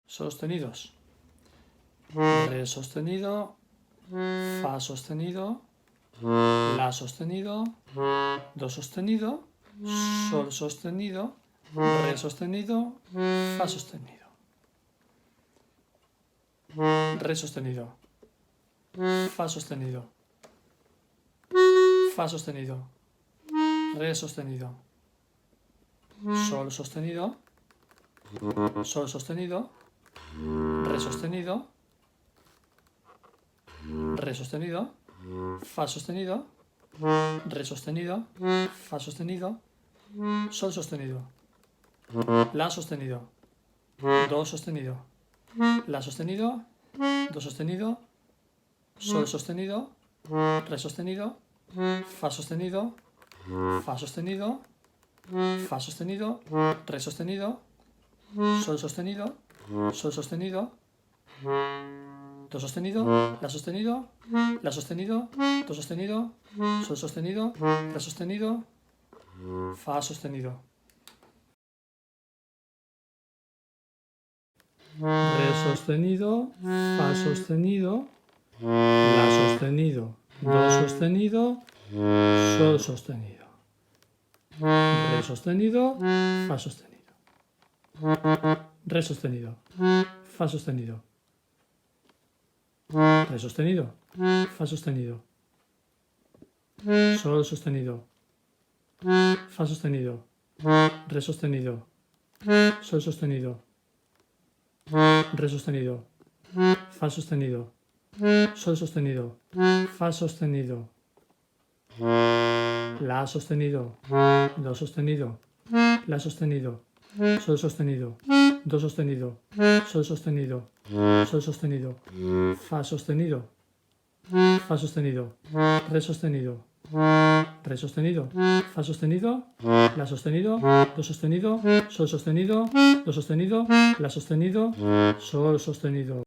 sostenidos. Re sostenido, fa sostenido, la sostenido, do sostenido, sol sostenido, re sostenido, fa sostenido. Re sostenido, fa sostenido, fa sostenido, re sostenido, sol sostenido, sol sostenido, re sostenido, re sostenido, fa sostenido, re sostenido, fa sostenido, sol sostenido, la sostenido, do sostenido, la sostenido, do sostenido, sol sostenido, re sostenido, fa sostenido, fa sostenido, fa sostenido, re sostenido, sol sostenido, sol sostenido, do sostenido, la sostenido, la sostenido, do sostenido, sol sostenido, re sostenido, fa sostenido. Re sostenido, fa sostenido, la sostenido, do sostenido, sol sostenido, re sostenido, fa sostenido, re sostenido, fa sostenido, re sostenido, fa sostenido, sol sostenido, fa sostenido, re sostenido, sol sostenido, re sostenido, fa sostenido, sol sostenido, fa sostenido, la sostenido, do sostenido, la sostenido, sol sostenido, do sostenido, sol sostenido, sol sostenido, fa sostenido, fa sostenido, re sostenido, re sostenido, fa sostenido, la sostenido, do sostenido, sol sostenido, do sostenido, la sostenido, sol sostenido.